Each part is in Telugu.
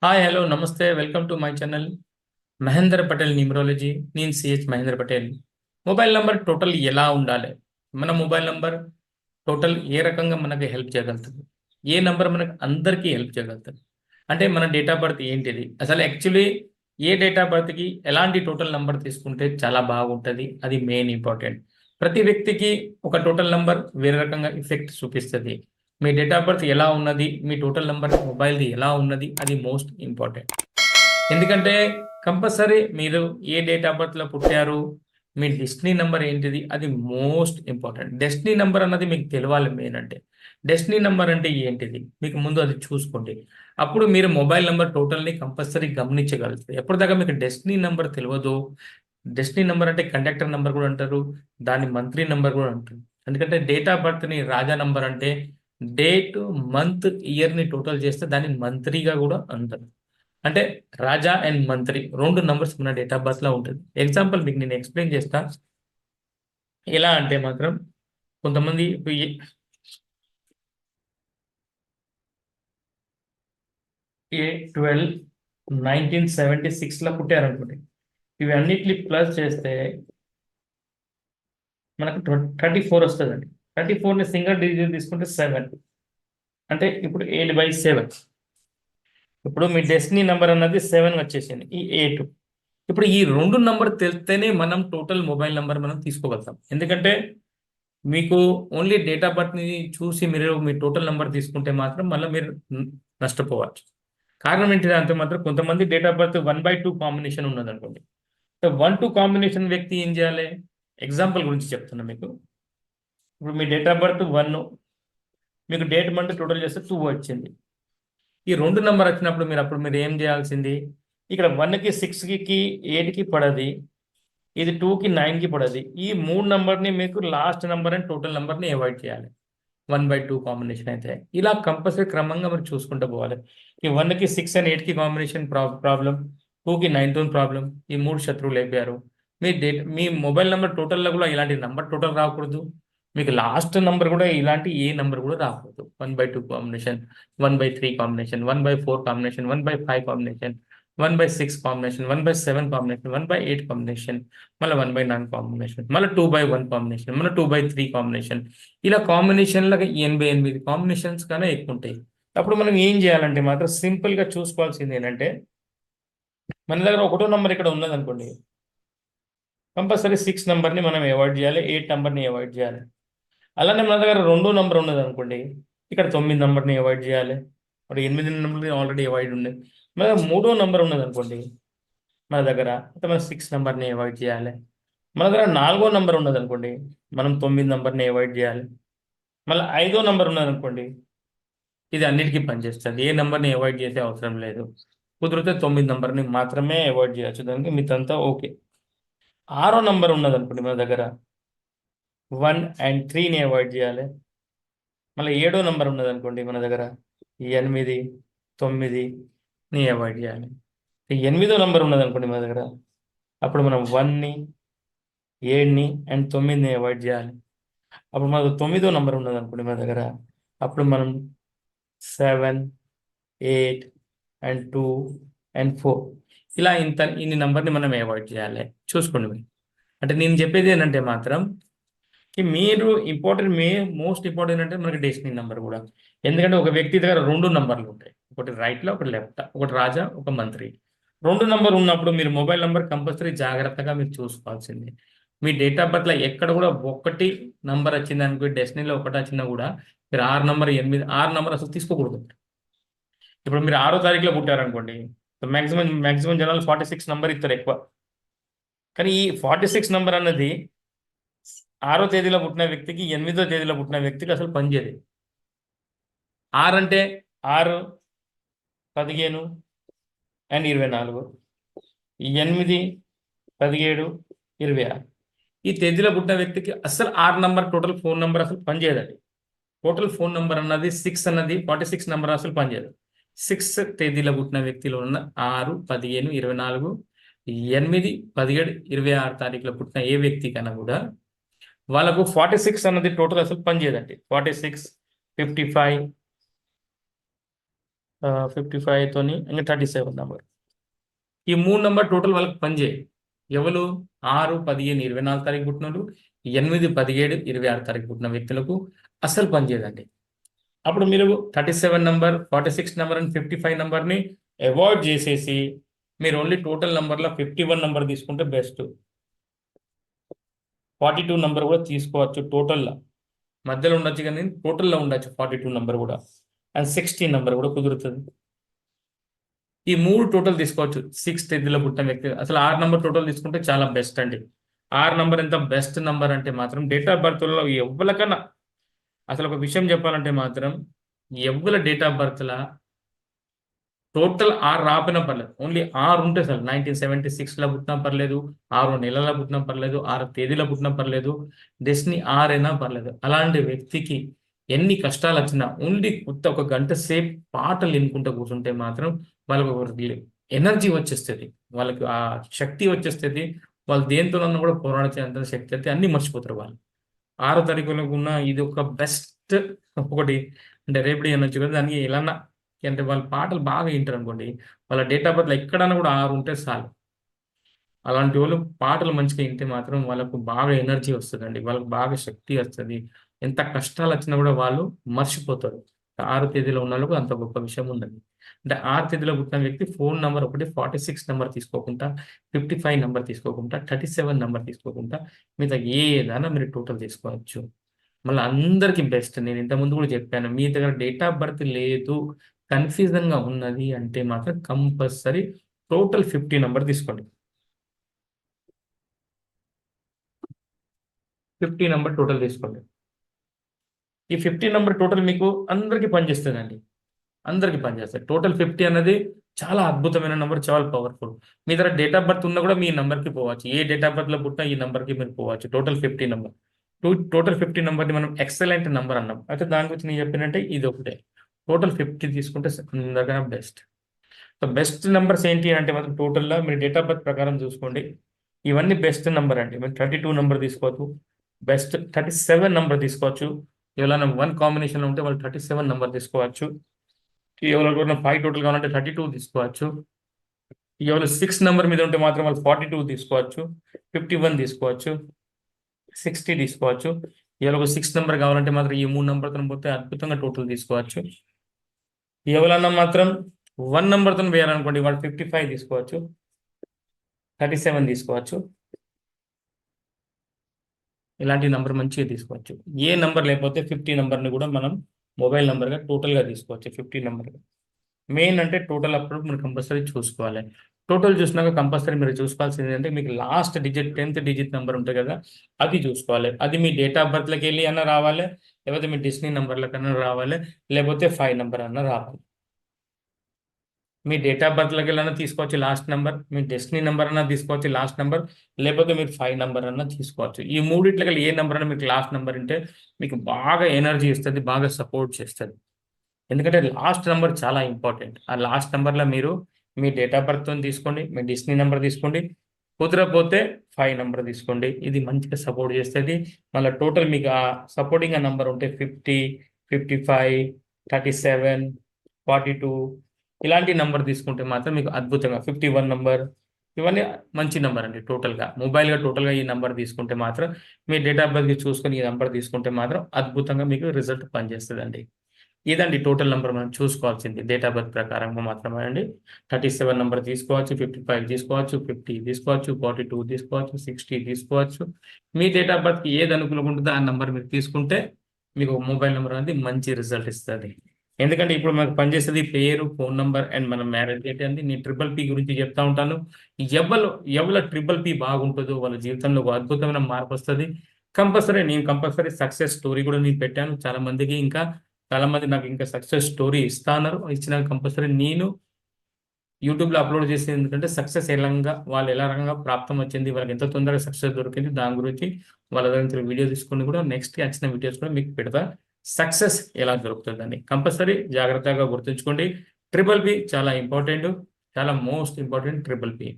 హాయ్ హలో నమస్తే welcome to my channel Mahender Patel numerology. నేను CH Mahender Patel. Mobile number total ఎలా ఉండాలి? మన మొబైల్ నంబర్ టోటల్ ఏ రకంగా మనకి హెల్ప్ చేయగలుగుతుంది? ఏ నంబర్ మనకు అందరికీ హెల్ప్ చేయగలుగుతుంది? అంటే మన డేట్ ఆఫ్ బర్త్ ఏంటిది? అసలు యాక్చువల్లీ ఏ డేట్ ఆఫ్ బర్త్కి ఎలాంటి టోటల్ నంబర్ తీసుకుంటే చాలా బాగుంటుంది? అది మెయిన్ ఇంపార్టెంట్. ప్రతి వ్యక్తికి ఒక టోటల్ నంబర్ వేరే రకంగా ఎఫెక్ట్ చూపిస్తుంది. మీ డేట్ ఆఫ్ బర్త్ ఎలా ఉన్నది, మీ టోటల్ నంబర్ మొబైల్ది ఎలా ఉన్నది, అది మోస్ట్ ఇంపార్టెంట్. ఎందుకంటే కంపల్సరీ మీరు ఏ డేట్ ఆఫ్ బర్త్లో పుట్టారు, మీ డెస్టినీ నెంబర్ ఏంటిది, అది మోస్ట్ ఇంపార్టెంట్. డెస్టినీ నెంబర్ అన్నది మీకు తెలియాలి. మెయిన్ అంటే డెస్టినీ నెంబర్ అంటే ఏంటిది మీకు ముందు అది చూసుకోండి. అప్పుడు మీరు మొబైల్ నెంబర్ టోటల్ని కంపల్సరీ గమనించగలుగుతారు. ఎప్పటిదాకా మీకు డెస్టినీ నెంబర్ తెలియదు, డెస్టినీ నెంబర్ అంటే కండక్టర్ నెంబర్ కూడా అంటారు, దాన్ని మంత్లీ నెంబర్ కూడా అంటారు. ఎందుకంటే డేట్ ఆఫ్ బర్త్ని రాజా నంబర్ అంటే డేట్, మంత్, ఇయర్ని టోటల్ చేస్తే దాన్ని మంత్లీగా కూడా అంటారు. అంటే రాజా అండ్ మంత్రి రెండు నంబర్స్ మన డేట్ ఆఫ్ బర్త్ లో ఉంటుంది. ఎగ్జాంపుల్ మీకు నేను ఎక్స్ప్లెయిన్ చేస్తా. ఎలా అంటే మాత్రం కొంతమంది ఏ 12 1976లో పుట్టారనుకోండి. ఇవి అన్నిటిని ప్లస్ చేస్తే మనకు 34 వస్తుందండి. 34ని సింగిల్ డిజిట్ తీసుకుంటే 7. అంటే ఇప్పుడు 8/7. ఇప్పుడు మీ డెస్టినీ నెంబర్ అన్నది 7 వచ్చేసింది, ఈ 8. ఇప్పుడు ఈ రెండు నంబర్ తెలిస్తేనే మనం టోటల్ మొబైల్ నెంబర్ మనం తీసుకోగలుగుతాం. ఎందుకంటే మీకు ఓన్లీ డేట్ ఆఫ్ బర్త్ని చూసి మీరు మీ టోటల్ నెంబర్ తీసుకుంటే మాత్రం మళ్ళీ మీరు నష్టపోవచ్చు. కారణం ఏంటిది అంటే మాత్రం కొంతమంది డేట్ ఆఫ్ బర్త్ 1/2 కాంబినేషన్ ఉన్నది అనుకోండి. 1/2 కాంబినేషన్ వ్యక్తి ఏం చేయాలి? ఎగ్జాంపుల్ గురించి చెప్తున్నా మీకు. ఇప్పుడు మీ డేట్ ఆఫ్ బర్త్ 1, మీకు డేట్ మంత్ టోటల్ చేస్తే 2 వచ్చింది. ఈ రెండు నెంబర్ వచ్చినప్పుడు మీరు ఏం చేయాల్సింది? ఇక్కడ 1కి 6కి 8కి పడది, ఇది 2కి 9కి పడది. ఈ మూడు నెంబర్ని మీకు లాస్ట్ నెంబర్ అండ్ టోటల్ నెంబర్ని అవాయిడ్ చేయాలి. 1/2 కాంబినేషన్ అయితే ఇలా కంపల్సరీ క్రమంగా మీరు చూసుకుంటూ పోవాలి. ఈ 1కి 6 అండ్ 8కి కాంబినేషన్ ప్రాబ్లం, 2కి 9తో ప్రాబ్లం. ఈ మూడు శత్రువులు అయిపోయారు. మీ మొబైల్ నెంబర్ టోటల్లో కూడా ఇలాంటి నెంబర్ టోటల్ రాకూడదు. మీకు లాస్ట్ నెంబర్ కూడా ఇలాంటి ఏ నెంబర్ కూడా రాకూడదు. 1/2 combination, 1/3 combination, 1/4 combination, 1/5 combination, 1/6 combination, 1/7 combination, 1/8 combination, మళ్ళీ 1/9 కాంబినేషన్, మళ్ళీ 2/1 కాంబినేషన్, మళ్ళీ 2/3 కాంబినేషన్. ఇలా కాంబినేషన్లకు 88 కాంబినేషన్స్ కన్నా ఎక్కువ ఉంటాయి. అప్పుడు మనం ఏం చేయాలంటే మాత్రం సింపుల్గా చూసుకోవాల్సింది ఏంటంటే, మన దగ్గర ఒకటో నెంబర్ ఇక్కడ ఉన్నది అనుకోండి, కంపల్సరీ 6 నెంబర్ని మనం అవాయిడ్ చేయాలి, 8 నెంబర్ని అవాయిడ్ చేయాలి. అలానే మన దగ్గర రెండో నెంబర్ ఉన్నది అనుకోండి, ఇక్కడ 9 నెంబర్ని అవాయిడ్ చేయాలి. మరి 8 నెంబర్ని ఆల్రెడీ అవాయిడ్ ఉంది. మన దగ్గర మూడో నెంబర్ ఉన్నది అనుకోండి మన దగ్గర, అయితే మనం 6 నెంబర్ని అవాయిడ్ చేయాలి. మన దగ్గర నాలుగో నెంబర్ ఉన్నది అనుకోండి, మనం 9 నెంబర్ని అవాయిడ్ చేయాలి. మళ్ళీ ఐదో నెంబర్ ఉన్నది అనుకోండి, ఇది అన్నిటికీ పనిచేస్తుంది. ఏ నెంబర్ని అవాయిడ్ చేసే అవసరం లేదు. కుదిరితే 9 నెంబర్ని మాత్రమే అవాయిడ్ చేయొచ్చు, దానికి మిగతా ఓకే. ఆరో నెంబర్ ఉన్నది అనుకోండి మన దగ్గర, 1 అండ్ 3ని అవాయిడ్ చేయాలి. మళ్ళీ ఏడో నెంబర్ ఉన్నది అనుకోండి మన దగ్గర, 8, 9ని అవాయిడ్ చేయాలి. ఎనిమిదో నెంబర్ ఉన్నది అనుకోండి మన దగ్గర, అప్పుడు మనం 1ని, 7ని అండ్ 9ని అవాయిడ్ చేయాలి. అప్పుడు మనకు తొమ్మిదో నెంబర్ ఉన్నది అనుకోండి మన దగ్గర, అప్పుడు మనం 7, 8 అండ్ 2 అండ్ 4, ఇలా ఇన్ని నెంబర్ని మనం అవాయిడ్ చేయాలి. చూసుకోండి మీరు. అంటే నేను చెప్పేది ఏంటంటే మాత్రం మీరు మోస్ట్ ఇంపార్టెంట్ అంటే మనకి డెస్టినీ నెంబర్ కూడా. ఎందుకంటే ఒక వ్యక్తి దగ్గర రెండు నంబర్లు ఉంటాయి, ఒకటి రైట్లో ఒకటి లెఫ్ట్, ఒకటి రాజా ఒక మంత్రి. రెండు నంబర్ ఉన్నప్పుడు మీరు మొబైల్ నెంబర్ కంపల్సరీ జాగ్రత్తగా మీరు చూసుకోవాల్సిందే. మీ డేట్ ఆఫ్ బర్త్లో ఎక్కడ కూడా ఒకటి నంబర్ వచ్చింది అనుకో, డెస్టినీలో ఒకటి వచ్చినా కూడా మీరు 6 నంబర్ అసలు తీసుకోకూడదు. ఇప్పుడు మీరు 6వ తారీఖులో పుట్టారనుకోండి, మ్యాక్సిమం జనాలు 46 నంబర్ ఇస్తారు ఎక్కువ. కానీ ఈ 46 నంబర్ అన్నది 6వ తేదీలో పుట్టిన వ్యక్తికి, 8వ తేదీలో పుట్టిన వ్యక్తికి అసలు పనిచేయదు. 6 అంటే 6, 15 అండ్ 24, 8, 17, 26. ఈ తేదీలో పుట్టిన వ్యక్తికి అసలు 6 నంబర్ టోటల్ ఫోన్ నెంబర్ అసలు పనిచేయదండి. టోటల్ ఫోన్ నెంబర్ అన్నది 6 అన్నది 46 నెంబర్ అసలు పనిచేయదు. 6 తేదీలో పుట్టిన వ్యక్తిలో ఉన్న 6, 15, 24, 8, 17, 26 తారీఖులో పుట్టిన ఏ వ్యక్తి కన్నా కూడా వాళ్ళకు 46 అన్నది టోటల్ అసలు పనిచేయదండి. 46, 55, 55తోని ఇంకా 37 నెంబర్. ఈ 3 నెంబర్ టోటల్ వాళ్ళకి పనిచేయి. ఎవరు 6, 15, 24 తారీఖు పుట్టినోళ్ళు, 8, 17, 26 తారీఖు పుట్టిన వ్యక్తులకు అస్సలు పనిచేయదండి. అప్పుడు మీరు 37 నెంబర్, 46 నెంబర్ అండ్ 55 నెంబర్ని అవాయిడ్ చేసేసి మీరు ఓన్లీ టోటల్ నెంబర్లో 51 నెంబర్ తీసుకుంటే బెస్ట్. 42 నెంబర్ కూడా తీసుకోవచ్చు టోటల్లో, మధ్యలో ఉండొచ్చు కానీ టోటల్లో ఉండొచ్చు 42 నెంబర్ కూడా, అండ్ 16 నెంబర్ కూడా కుదురుతుంది. ఈ 3 టోటల్ తీసుకోవచ్చు. 6 తేదీలో పుట్టిన వ్యక్తి అసలు 6 నెంబర్ టోటల్ తీసుకుంటే చాలా బెస్ట్ అండి. 6 నెంబర్ ఎంత బెస్ట్ నెంబర్ అంటే మాత్రం డేట్ ఆఫ్ బర్త్లో ఎవ్వరికన్నా అసలు ఒక విషయం చెప్పాలంటే మాత్రం ఎవ్వల డేట్ ఆఫ్ బర్త్లా టోటల్ 6 రాపినా పర్లేదు, ఓన్లీ 6 ఉంటే సార్. 1976లో పుట్టినా పర్లేదు, 6 నెలల పుట్టినా పర్లేదు, 6 తేదీలో పుట్టినా పర్లేదు, డెస్టినీ 6 అయినా పర్లేదు. అలాంటి వ్యక్తికి ఎన్ని కష్టాలు వచ్చినా ఓన్లీ ఒక గంట సేపు పాటలు వినుకుంటూ కూర్చుంటే మాత్రం వాళ్ళకు ఎనర్జీ వచ్చేస్తుంది, వాళ్ళకి ఆ శక్తి వచ్చేస్తుంది. వాళ్ళు దేంతోనన్నా కూడా పోరాడేంత శక్తి అయితే అన్ని మర్చిపోతారు వాళ్ళు. 6 తారీఖులకు ఉన్న ఇది ఒక బెస్ట్ ఒకటి అంటే రేపటి అనొచ్చు కదా, దానికి ఎలా అంటే వాళ్ళ పాటలు బాగా వింటారు అనుకోండి, వాళ్ళ డేట్ ఆఫ్ బర్త్లో ఎక్కడన్నా కూడా 6 ఉంటే చాలు. అలాంటి వాళ్ళు పాటలు మంచిగా వింటే మాత్రం వాళ్ళకు బాగా ఎనర్జీ వస్తుందండి, వాళ్ళకు బాగా శక్తి వస్తుంది. ఎంత కష్టాలు వచ్చినా కూడా వాళ్ళు మర్చిపోతారు. 6 తేదీలో ఉన్న వాళ్ళకు అంత గొప్ప విషయం ఉందండి. అంటే 6 తేదీలో పుట్టిన వ్యక్తి ఫోన్ నెంబర్ ఒకటి 46 నెంబర్ తీసుకోకుండా, 55 నెంబర్ తీసుకోకుండా, 37 నెంబర్ తీసుకోకుండా మిగతా ఏదైనా మీరు టోటల్ తీసుకోవచ్చు. మళ్ళీ అందరికీ బెస్ట్, నేను ఇంతకుముందు కూడా చెప్పాను, మీ దగ్గర డేట్ ఆఫ్ బర్త్ లేదు, కన్ఫ్యూజన్గా ఉన్నది అంటే మాత్రం కంపల్సరీ టోటల్ 50 నెంబర్ తీసుకోండి. 50 నెంబర్ టోటల్ తీసుకోండి. ఈ 50 నెంబర్ టోటల్ మీకు అందరికీ పనిచేస్తుందండి, అందరికీ పనిచేస్తుంది. టోటల్ 50 అన్నది చాలా అద్భుతమైన నెంబర్, చాలా పవర్ఫుల్. మీ దగ్గర డేట్ ఆఫ్ బర్త్ ఉన్నా కూడా మీ నెంబర్కి పోవచ్చు, ఏ డేట్ ఆఫ్ బర్త్లో పుట్టినా ఈ నెంబర్కి మీరు పోవచ్చు. టోటల్ 50 నెంబర్, టోటల్ 50 నెంబర్ని మనం ఎక్సలెంట్ నెంబర్ అన్నాం. అయితే దాని గురించి నేను చెప్పినంటే ఇది ఒకటే. టోటల్ 50 తీసుకుంటే అందరికన్నా బెస్ట్. సో బెస్ట్ నెంబర్స్ ఏంటి అంటే మాత్రం టోటల్లో మీరు డేట్ ఆఫ్ బర్త్ ప్రకారం చూసుకోండి, ఇవన్నీ బెస్ట్ నెంబర్ అండి. మీరు 32 నెంబర్ తీసుకోవచ్చు, బెస్ట్ 37 నెంబర్ తీసుకోవచ్చు. ఎవరైనా 1 కాంబినేషన్లో ఉంటే వాళ్ళు 37 నెంబర్ తీసుకోవచ్చు. ఎవరైనా 5 టోటల్ కావాలంటే 32 తీసుకోవచ్చు. ఎవరు 6 నెంబర్ మీద ఉంటే మాత్రం వాళ్ళు 42 తీసుకోవచ్చు, 51 తీసుకోవచ్చు, 60 తీసుకోవచ్చు. ఎవరికి 6 నెంబర్ కావాలంటే మాత్రం ఈ 3 నెంబర్తో పోతే అద్భుతంగా టోటల్ తీసుకోవచ్చు. ఎవరన్నా మాత్రం 1 నెంబర్తో వేయాలనుకోండి వాళ్ళు 55 తీసుకోవచ్చు, 37 తీసుకోవచ్చు. ఇలాంటి నెంబర్ మంచిగా తీసుకోవచ్చు. ఏ నెంబర్ లేకపోతే 50 నెంబర్ని కూడా మనం మొబైల్ నెంబర్గా టోటల్గా తీసుకోవచ్చు. 50 నెంబర్గా మెయిన్ అంటే టోటల్ అప్పుడు మీరు కంపల్సరీ చూసుకోవాలి. టోటల్ చూసినాక కంపల్సరీ మీరు చూసుకోవాల్సింది అంటే మీకు last digit 10th digit number ఉంటుంది కదా, అది చూసుకోవాలి. అది మీ డేట్ ఆఫ్ బర్త్లోకి వెళ్ళి అన్నా రావాలి, లేకపోతే మీ డెస్టినీ నెంబర్లకన్నా రావాలి, లేకపోతే 5 నెంబర్ అన్నా రావాలి. మీ డేట్ ఆఫ్ బర్త్లోకి వెళ్ళినా తీసుకోవచ్చు లాస్ట్ నెంబర్, మీ డెస్టినీ నెంబర్ అన్నా తీసుకోవచ్చు లాస్ట్ నెంబర్, లేకపోతే మీరు 5 నెంబర్ అన్నా తీసుకోవచ్చు. ఈ మూడిట్లకి ఏ నెంబర్ అన్నా మీకు లాస్ట్ నెంబర్ ఉంటే మీకు బాగా ఎనర్జీ ఇస్తుంది, బాగా సపోర్ట్ చేస్తుంది. ఎందుకంటే లాస్ట్ నెంబర్ చాలా ఇంపార్టెంట్. ఆ లాస్ట్ నెంబర్లో మీరు మీ డేట్ ఆఫ్ బర్త్తో తీసుకోండి, మీ డెస్టినీ నెంబర్ తీసుకోండి, కుదరకపోతే 5 నెంబర్ తీసుకోండి. ఇది మంచిగా సపోర్ట్ చేస్తుంది. మళ్ళీ టోటల్ మీకు ఆ సపోర్టింగ్ నెంబర్ ఉంటే 50, 55, 37, 42 ఇలాంటి నెంబర్ తీసుకుంటే మాత్రం మీకు అద్భుతంగా 51 నెంబర్ ఇవన్నీ మంచి నెంబర్ అండి. మొబైల్గా టోటల్గా ఈ నెంబర్ తీసుకుంటే మాత్రం మీ డేట్ ఆఫ్ బర్త్కి చూసుకొని ఈ నెంబర్ తీసుకుంటే మాత్రం అద్భుతంగా మీకు రిజల్ట్ పనిచేస్తుందండి. ఇదండి టోటల్ నెంబర్ మనం చూసుకోవాల్సింది డేట్ ఆఫ్ బర్త్ ప్రకారంగా మాత్రమే అండి. 37 నెంబర్ తీసుకోవచ్చు, 55 తీసుకోవచ్చు, 50 తీసుకోవచ్చు, 42 తీసుకోవచ్చు, 60 తీసుకోవచ్చు. మీ డేట్ ఆఫ్ బర్త్కి ఏది అనుకూలంగా ఉంటుందో ఆ నెంబర్ మీరు తీసుకుంటే మీకు మొబైల్ నెంబర్ అనేది మంచి రిజల్ట్ ఇస్తుంది. ఎందుకంటే ఇప్పుడు మనకు పనిచేసేది పేరు, ఫోన్ నెంబర్ అండ్ మన మ్యారేజ్ డేట్ అండి. నేను ట్రిపుల్ P గురించి చెప్తా ఉంటాను. ఎవరి ట్రిపుల్ P బాగుంటుందో వాళ్ళ జీవితంలో ఒక అద్భుతమైన మార్పు వస్తుంది. కంపల్సరీ సక్సెస్ స్టోరీ కూడా నేను పెట్టాను చాలా మందికి. ఇంకా చాలా మంది నాకు ఇంకా సక్సెస్ స్టోరీ ఇస్తున్నారు. ఇచ్చిన కంపల్సరీ నేను యూట్యూబ్లో అప్లోడ్ చేసేది, ఎందుకంటే సక్సెస్ వాళ్ళు ఎలా రకంగా ప్రాప్తం వచ్చింది, వాళ్ళకి ఎంత తొందరగా సక్సెస్ దొరికింది, దాని గురించి వాళ్ళ దగ్గర వీడియో తీసుకుని కూడా నెక్స్ట్ వచ్చిన వీడియోస్ కూడా మీకు పెడతా. సక్సెస్ ఎలా దొరుకుతుందని కంపల్సరీ జాగ్రత్తగా గుర్తుంచుకోండి. ట్రిపుల్ P చాలా ఇంపార్టెంట్, చాలా మోస్ట్ ఇంపార్టెంట్ ట్రిపుల్ P.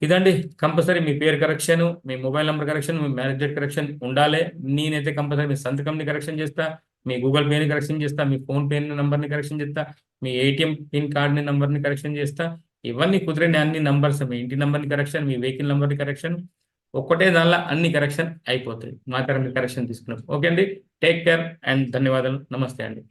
ఇదండి కంపల్సరీ మీ పేరు కరెక్షన్, మీ మొబైల్ నెంబర్ కరెక్షన్, మీ మ్యారేజ్ డేట్ కరెక్షన్ ఉండాలి. నేనైతే కంపల్సరీ మీ సంతకంని కరెక్షన్ చేస్తా, మీ గూగుల్ పేని కరెక్షన్ చేస్తా, మీ ఫోన్ పే నంబర్ని కరెక్షన్ చేస్తా, మీ ఏటీఎం పిన్ కార్డ్ని నంబర్ని కరెక్షన్ చేస్తా. ఇవన్నీ కుదిరిన అన్ని నంబర్స్, మీ ఇంటి నంబర్ని కరెక్షన్, మీ వెహికల్ నంబర్ని కరెక్షన్, ఒక్కటే దానిలో అన్ని కరెక్షన్ అయిపోతాయి. మాత్రం మీ కరెక్షన్ తీసుకున్నాం. ఓకే అండి, టేక్ కేర్ అండ్ ధన్యవాదాలు. నమస్తే అండి.